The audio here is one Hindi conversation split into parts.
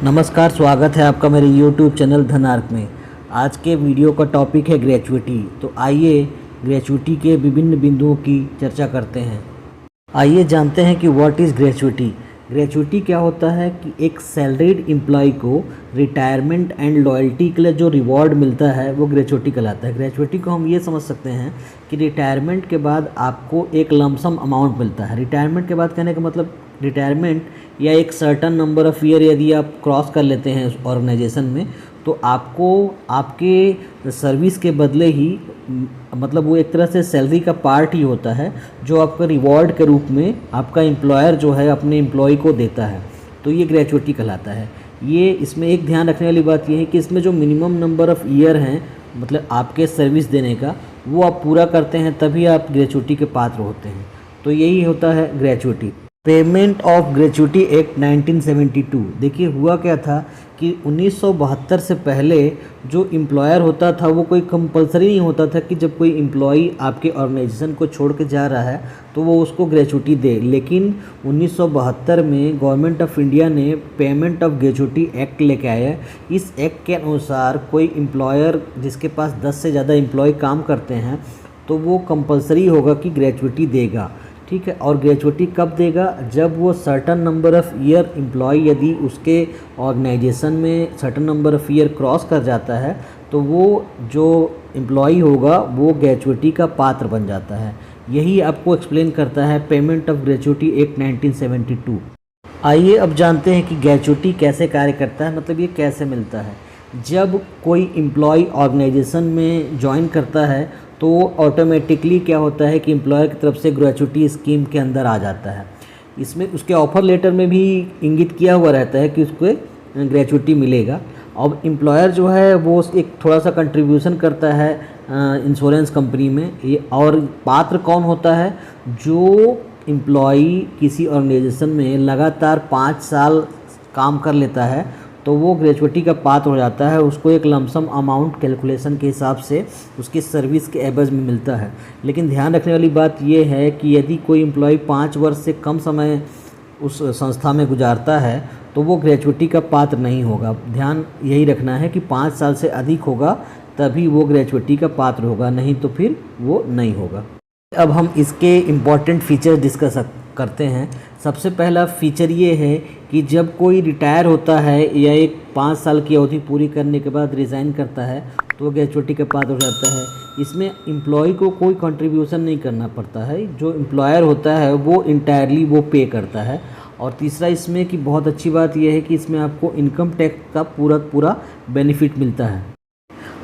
नमस्कार, स्वागत है आपका मेरे YouTube चैनल धनार्क में। आज के वीडियो का टॉपिक है ग्रेचुइटी। तो आइए ग्रेचुइटी के विभिन्न बिंदुओं की चर्चा करते हैं। आइए जानते हैं कि व्हाट इज़ ग्रेचुइटी। ग्रेचुइटी क्या होता है कि एक सैलरीड एम्प्लॉय को रिटायरमेंट एंड लॉयल्टी के लिए जो रिवॉर्ड मिलता है वो ग्रेचुइटी कहलाता है। ग्रेचुइटी को हम ये समझ सकते हैं कि रिटायरमेंट के बाद आपको एक लमसम अमाउंट मिलता है। रिटायरमेंट के बाद कहने का मतलब रिटायरमेंट या एक सर्टन नंबर ऑफ़ ईयर यदि आप क्रॉस कर लेते हैं उस ऑर्गेनाइजेशन में, तो आपको आपके सर्विस के बदले ही मतलब वो एक तरह से सैलरी का पार्ट ही होता है जो आपका रिवॉर्ड के रूप में आपका एम्प्लॉयर जो है अपने एम्प्लॉय को देता है। तो ये ग्रेचुइटी कहलाता है। ये इसमें एक ध्यान रखने वाली बात ये है कि इसमें जो मिनिमम नंबर ऑफ़ ईयर हैं मतलब आपके सर्विस देने का, वो आप पूरा करते हैं तभी आप ग्रेचुइटी के पात्र होते हैं। तो यही होता है gratuity. Payment of gratuity act 1972। देखिए हुआ क्या था कि 1972 से पहले जो एम्प्लॉयर होता था वो कोई कंपलसरी नहीं होता था कि जब कोई एम्प्लॉई आपके ऑर्गेनाइजेशन को छोड़ के जा रहा है तो वो उसको ग्रेचुइटी दे। लेकिन 1972 में गवर्नमेंट ऑफ इंडिया ने पेमेंट ऑफ ग्रेचुइटी एक्ट लेके आया। इस एक्ट के अनुसार कोई एम्प्लॉयर जिसके पास 10 से ज़्यादा एम्प्लॉय काम करते हैं तो वो कंपलसरी होगा कि ग्रेचुइटी देगा। ठीक है। और ग्रेचुइटी कब देगा? जब वो certain number of year employ यदि उसके ऑर्गेनाइजेशन में certain number of year cross कर जाता है तो वो जो एम्प्लॉय होगा वो ग्रेचुइटी का पात्र बन जाता है। यही आपको एक्सप्लेन करता है पेमेंट ऑफ ग्रेचुइटी एक्ट 1972। आइए अब जानते हैं कि ग्रेचुइटी कैसे कार्य करता है, मतलब ये कैसे मिलता है। जब कोई एम्प्लॉय ऑर्गेनाइजेशन में ज्वाइन करता है तो ऑटोमेटिकली क्या होता है कि एम्प्लॉयर की तरफ से ग्रेचुइटी स्कीम के अंदर आ जाता है। इसमें उसके ऑफ़र लेटर में भी इंगित किया हुआ रहता है कि उसको ग्रेचुइटी मिलेगा। अब एम्प्लॉयर जो है वो एक थोड़ा सा कंट्रीब्यूशन करता है इंश्योरेंस कंपनी में। ये और पात्र कौन होता है? जो एम्प्लॉई किसी ऑर्गेनाइजेशन में लगातार 5 साल काम कर लेता है तो वो ग्रेचुइटी का पात्र हो जाता है। उसको एक लमसम अमाउंट कैलकुलेशन के हिसाब से उसकी सर्विस के एवज में मिलता है। लेकिन ध्यान रखने वाली बात ये है कि यदि कोई एम्प्लॉय 5 वर्ष से कम समय उस संस्था में गुजारता है तो वो ग्रेचुइटी का पात्र नहीं होगा। ध्यान यही रखना है कि 5 साल से अधिक होगा तभी वो ग्रेचुइटी का पात्र होगा, नहीं तो फिर वो नहीं होगा। अब हम इसके इम्पॉर्टेंट फीचर डिस्कस करते हैं। सबसे पहला फीचर ये है कि जब कोई रिटायर होता है या एक 5 साल की अवधि पूरी करने के बाद रिज़ाइन करता है तो ग्रेचुइटी का पात्र हो जाता है। इसमें एम्प्लॉय को कोई कंट्रीब्यूशन नहीं करना पड़ता है। जो एम्प्लॉयर होता है वो इंटायरली वो पे करता है। और तीसरा इसमें कि बहुत अच्छी बात यह है कि इसमें आपको इनकम टैक्स का पूरा बेनिफिट मिलता है।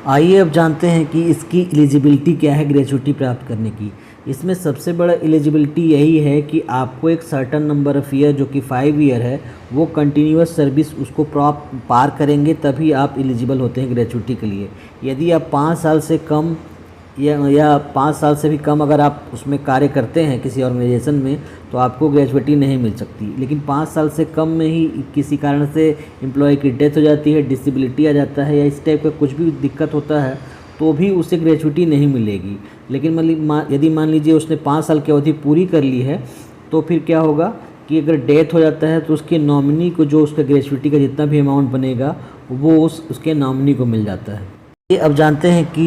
आइए अब जानते हैं कि इसकी एलिजिबिलिटी क्या है ग्रेचुइटी प्राप्त करने की। इसमें सबसे बड़ा एलिजिबिलिटी यही है कि आपको एक सर्टन नंबर ऑफ़ ईयर जो कि 5 ईयर है वो कंटिन्यूअस सर्विस उसको पार करेंगे तभी आप एलिजिबल होते हैं ग्रेचुइटी के लिए। यदि आप 5 साल से कम या 5 साल से भी कम अगर आप उसमें कार्य करते हैं किसी ऑर्गेनाइजेशन में तो आपको ग्रेचुइटी नहीं मिल सकती। लेकिन 5 साल से कम में ही किसी कारण से एम्प्लॉय की डेथ हो जाती है, डिसेबिलिटी आ जाता है या इस टाइप का कुछ भी दिक्कत होता है तो भी उसे ग्रेचुइटी नहीं मिलेगी। लेकिन यदि मान लीजिए उसने 5 साल की अवधि पूरी कर ली है तो फिर क्या होगा कि अगर डेथ हो जाता है तो उसके नॉमिनी को जो उसका ग्रेचुइटी का जितना भी अमाउंट बनेगा वो उसके नॉमिनी को मिल जाता है। ये अब जानते हैं कि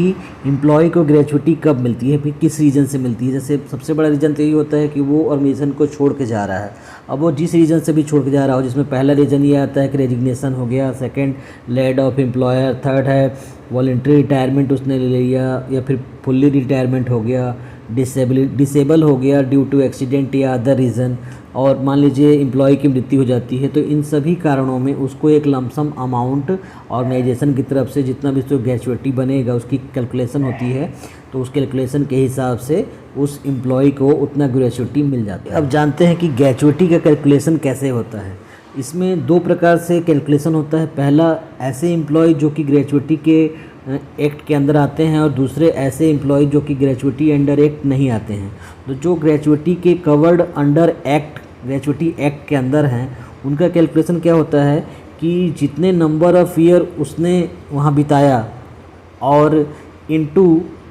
एम्प्लॉय को ग्रेचुइटी कब मिलती है, फिर किस रीज़न से मिलती है। जैसे सबसे बड़ा रीज़न तो यही होता है कि वो ऑर्गेनाइजेशन को छोड़ के जा रहा है। अब वो जिस रीज़न से भी छोड़ के जा रहा हो, जिसमें पहला रीज़न ये आता है कि रेजिग्नेशन हो गया, second laid off employer, third है वॉलंटरी रिटायरमेंट उसने ले लिया या फिर फुल्ली रिटायरमेंट हो गया, डिसेबल हो गया ड्यू टू एक्सीडेंट या अदर रीज़न, और मान लीजिए एम्प्लॉय की मृत्यु हो जाती है। तो इन सभी कारणों में उसको एक लमसम अमाउंट ऑर्गेनाइजेशन की तरफ से जितना भी उसको ग्रेचुइटी बनेगा उसकी कैलकुलेशन होती है तो उस कैलकुलेशन के हिसाब से उस एम्प्लॉय को उतना ग्रेचुइटी मिल जाता है। अब जानते हैं कि ग्रेचुइटी का कैलकुलेशन कैसे होता है। इसमें 2 प्रकार से कैलकुलेशन होता है। पहला ऐसे एम्प्लॉय जो कि ग्रेचुइटी के एक्ट के अंदर आते हैं और दूसरे ऐसे एम्प्लॉय जो कि ग्रेचुइटी अंडर एक्ट नहीं आते हैं। तो जो ग्रेचुइटी के covered under act gratuity act के अंदर हैं उनका कैलकुलेशन क्या होता है कि जितने नंबर ऑफ़ ईयर उसने वहाँ बिताया और इंटू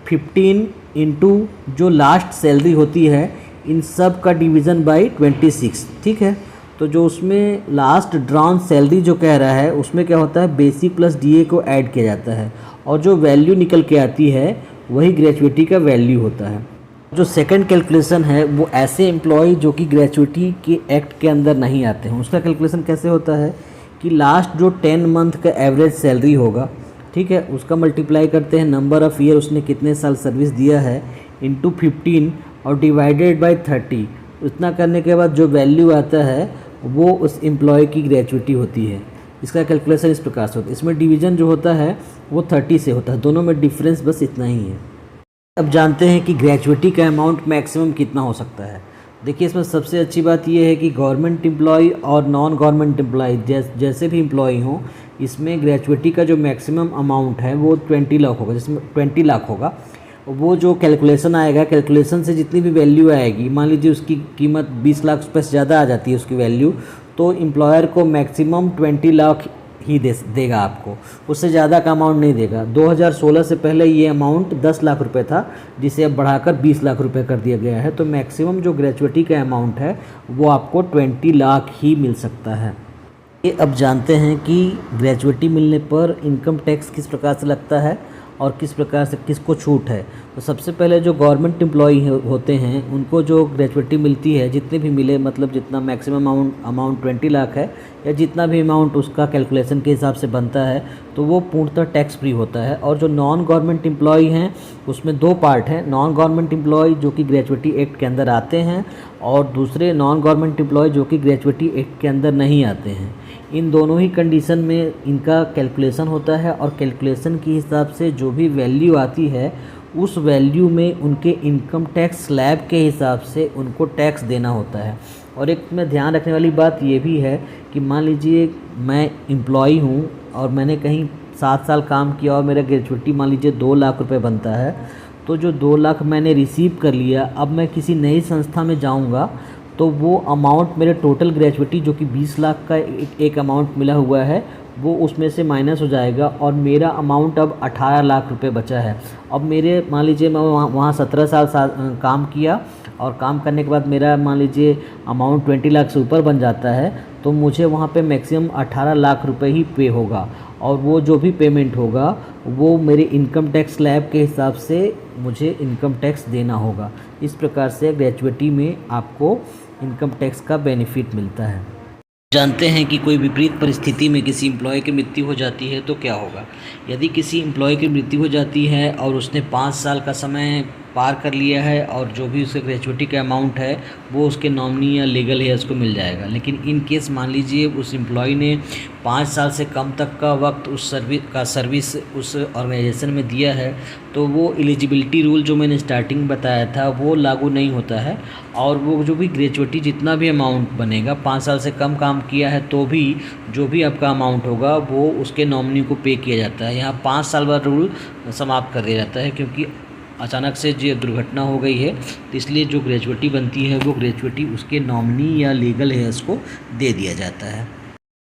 15 इंटू जो लास्ट सैलरी होती है इन सब का डिवीज़न बाय 26। ठीक है। तो जो उसमें लास्ट ड्रॉन सैलरी जो कह रहा है उसमें क्या होता है, बेसिक प्लस डीए को ऐड किया जाता है और जो वैल्यू निकल के आती है वही ग्रेचुइटी का वैल्यू होता है। जो सेकंड कैलकुलेशन है वो ऐसे एम्प्लॉय जो कि ग्रेचुइटी के एक्ट के अंदर नहीं आते हैं, उसका कैलकुलेशन कैसे होता है कि लास्ट जो 10 मंथ का एवरेज सैलरी होगा, ठीक है, उसका मल्टीप्लाई करते हैं नंबर ऑफ़ ईयर उसने कितने साल सर्विस दिया है इंटू 15 और डिवाइडेड बाय 30। इतना करने के बाद जो वैल्यू आता है वो उस एम्प्लॉय की ग्रेचुइटी होती है। इसका कैलकुलेशन इस प्रकार से होता है। इसमें डिवीज़न जो होता है वो 30 से होता है, दोनों में डिफरेंस बस इतना ही है। अब जानते हैं कि ग्रेचुइटी का अमाउंट मैक्सिमम कितना हो सकता है। देखिए इसमें सबसे अच्छी बात यह है कि गवर्नमेंट एम्प्लॉय और नॉन गवर्नमेंट एम्प्लॉय जैसे भी एम्प्लॉय हों, इसमें ग्रेचुइटी का जो मैक्सिमम अमाउंट है वो 20 लाख होगा, जिसमें 20 लाख होगा। वो जो कैलकुलेशन आएगा, कैलकुलेशन से जितनी भी वैल्यू आएगी, मान लीजिए उसकी कीमत 20 लाख रुपये से ज़्यादा आ जाती है उसकी वैल्यू, तो एम्प्लॉयर को मैक्सिमम 20 लाख ही देगा आपको, उससे ज़्यादा का अमाउंट नहीं देगा। 2016 से पहले ये अमाउंट 10 लाख रुपए था, जिसे अब बढ़ाकर 20 लाख रुपए कर दिया गया है। तो मैक्सिमम जो ग्रेचुइटी का अमाउंट है वो आपको 20 लाख ही मिल सकता है। ये अब जानते हैं कि ग्रेचुइटी मिलने पर इनकम टैक्स किस प्रकार से लगता है और किस प्रकार से किसको छूट है। तो सबसे पहले जो गवर्नमेंट एम्प्लॉई होते हैं उनको जो ग्रेचुइटी मिलती है, जितने भी मिले, मतलब जितना मैक्सिमम अमाउंट 20 लाख है या जितना भी अमाउंट उसका कैलकुलेशन के हिसाब से बनता है, तो वो पूर्णतः टैक्स फ्री होता है। और जो नॉन गवर्नमेंट एम्प्लॉई हैं उसमें दो पार्ट हैं, नॉन गवर्नमेंट एम्प्लॉय जो कि ग्रेचुइटी एक्ट के अंदर आते हैं और दूसरे नॉन गवर्नमेंट एम्प्लॉय जो कि ग्रेचुइटी एक्ट के अंदर नहीं आते हैं। इन दोनों ही कंडीशन में इनका कैलकुलेशन होता है और कैलकुलेशन के हिसाब से जो भी वैल्यू आती है उस वैल्यू में उनके इनकम टैक्स स्लैब के हिसाब से उनको टैक्स देना होता है। और एक में ध्यान रखने वाली बात ये भी है कि मान लीजिए मैं एम्प्लॉई हूँ और मैंने कहीं 7 साल काम किया और मेरा ग्रेचुइटी मान लीजिए 2 लाख रुपए बनता है, तो जो 2 लाख मैंने रिसीव कर लिया, अब मैं किसी नई संस्था में जाऊँगा तो वो अमाउंट मेरे टोटल ग्रेचुइटी जो कि 20 लाख का एक अमाउंट मिला हुआ है वो उसमें से माइनस हो जाएगा और मेरा अमाउंट अब 18 लाख रुपए बचा है। अब मेरे मान लीजिए मैं वहाँ 17 साल काम किया और काम करने के बाद मेरा मान लीजिए अमाउंट 20 लाख से ऊपर बन जाता है, तो मुझे वहाँ पे मैक्सिमम 18 लाख रुपए ही पे होगा और वो जो भी पेमेंट होगा वो मेरे इनकम टैक्स स्लैब के हिसाब से मुझे इनकम टैक्स देना होगा। इस प्रकार से ग्रेचुइटी में आपको इनकम टैक्स का बेनिफिट मिलता है। जानते हैं कि कोई विपरीत परिस्थिति में किसी एम्प्लॉय की मृत्यु हो जाती है तो क्या होगा। यदि किसी एम्प्लॉय की मृत्यु हो जाती है और उसने 5 साल का समय पार कर लिया है और जो भी उसके ग्रेचुइटी का अमाउंट है वो उसके नॉमिनी या लीगल हेयर्स को मिल जाएगा। लेकिन इन केस मान लीजिए उस एम्प्लॉय ने 5 साल से कम तक का वक्त उस सर्विस उस ऑर्गेनाइजेशन में दिया है, तो वो एलिजिबिलिटी रूल जो मैंने स्टार्टिंग बताया था वो लागू नहीं होता है और वो जो भी ग्रेचुइटी जितना भी अमाउंट बनेगा, 5 साल से कम काम किया है तो भी जो भी आपका अमाउंट होगा वो उसके नॉमिनी को पे किया जाता है। यहाँ 5 साल बाद रूल समाप्त कर दिया जाता है क्योंकि अचानक से जो दुर्घटना हो गई है, तो इसलिए जो ग्रेचुइटी बनती है वो ग्रेचुइटी उसके नॉमिनी या लीगल हेयर्स को दे दिया जाता है।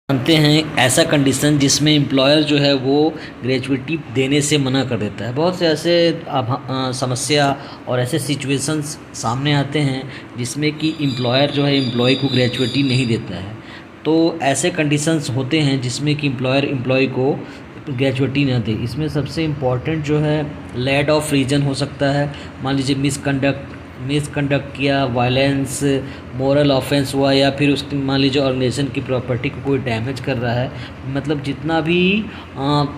जानते हैं ऐसा कंडीशन जिसमें एम्प्लॉयर जो है वो ग्रेचुइटी देने से मना कर देता है। बहुत से ऐसे समस्या और ऐसे सिचुएशंस सामने आते हैं जिसमें कि एम्प्लॉयर जो है एम्प्लॉय को ग्रेचुइटी नहीं देता है। तो ऐसे कंडीशंस होते हैं जिसमें कि एम्प्लॉयर एम्प्लॉय को ग्रेचुइटी ना दे। इसमें सबसे इम्पॉर्टेंट जो है लैड ऑफ रीजन हो सकता है। मान लीजिए मिसकंडक्ट किया, वायलेंस, मोरल ऑफेंस हुआ या फिर उसकी मान लीजिए ऑर्गेनाइजेशन की प्रॉपर्टी को कोई डैमेज कर रहा है। मतलब जितना भी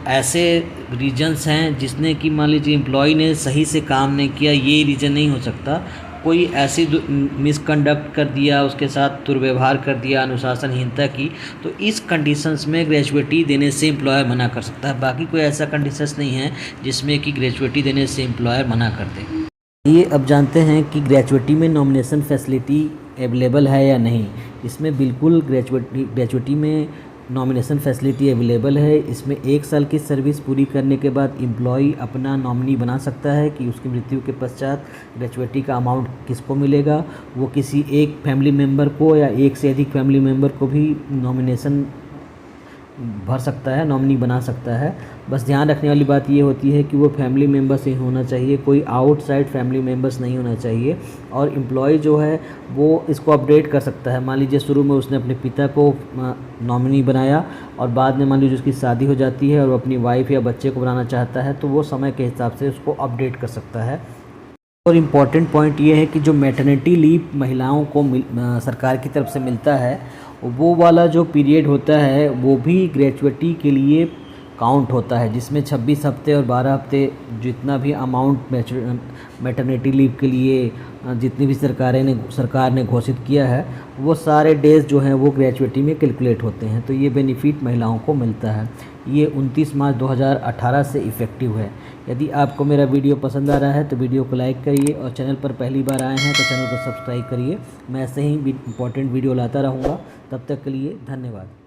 ऐसे रीजन्स हैं जिसने कि मान लीजिए एम्प्लॉय ने सही से काम नहीं किया, ये रीज़न नहीं हो सकता। कोई ऐसी मिसकंडक्ट कर दिया, उसके साथ दुर्व्यवहार कर दिया, अनुशासनहीनता की, तो इस कंडीशंस में ग्रेचुइटी देने से एम्प्लॉयर मना कर सकता है। बाकी कोई ऐसा कंडीशंस नहीं है जिसमें कि ग्रेचुइटी देने से एम्प्लॉयर मना कर दे। ये अब जानते हैं कि ग्रेचुइटी में नॉमिनेशन फैसिलिटी अवेलेबल है या नहीं। इसमें बिल्कुल ग्रेचुइटी में नॉमिनेशन फैसिलिटी अवेलेबल है। इसमें 1 साल की सर्विस पूरी करने के बाद एम्प्लॉई अपना नॉमिनी बना सकता है कि उसकी मृत्यु के पश्चात ग्रेचुइटी का अमाउंट किसको मिलेगा। वो किसी एक फैमिली मेम्बर को या एक से अधिक फैमिली मेम्बर को भी नॉमिनेशन भर सकता है, नॉमिनी बना सकता है। बस ध्यान रखने वाली बात ये होती है कि वो फैमिली मेम्बर्स ही होना चाहिए, कोई आउटसाइड फैमिली मेम्बर्स नहीं होना चाहिए। और एम्प्लॉय जो है वो इसको अपडेट कर सकता है। मान लीजिए शुरू में उसने अपने पिता को नॉमिनी बनाया और बाद में मान लीजिए उसकी शादी हो जाती है और वो अपनी वाइफ या बच्चे को बनाना चाहता है, तो वो समय के हिसाब से उसको अपडेट कर सकता है। और इम्पॉर्टेंट पॉइंट ये है कि जो मैटरनिटी लीव महिलाओं को सरकार की तरफ से मिलता है, वो वाला जो पीरियड होता है वो भी ग्रेचुइटी के लिए काउंट होता है, जिसमें 26 हफ्ते और 12 हफ्ते जितना भी अमाउंट मैटरनिटी लीव के लिए जितनी भी सरकार ने घोषित किया है, वो सारे डेज़ जो हैं वो ग्रेचुइटी में कैलकुलेट होते हैं। तो ये बेनिफिट महिलाओं को मिलता है। ये 29 मार्च 2018 से इफ़ेक्टिव है। यदि आपको मेरा वीडियो पसंद आ रहा है तो वीडियो को लाइक करिए और चैनल पर पहली बार आए हैं तो चैनल को सब्सक्राइब करिए। मैं ऐसे ही इम्पोर्टेंट वीडियो लाता रहूँगा। तब तक के लिए धन्यवाद।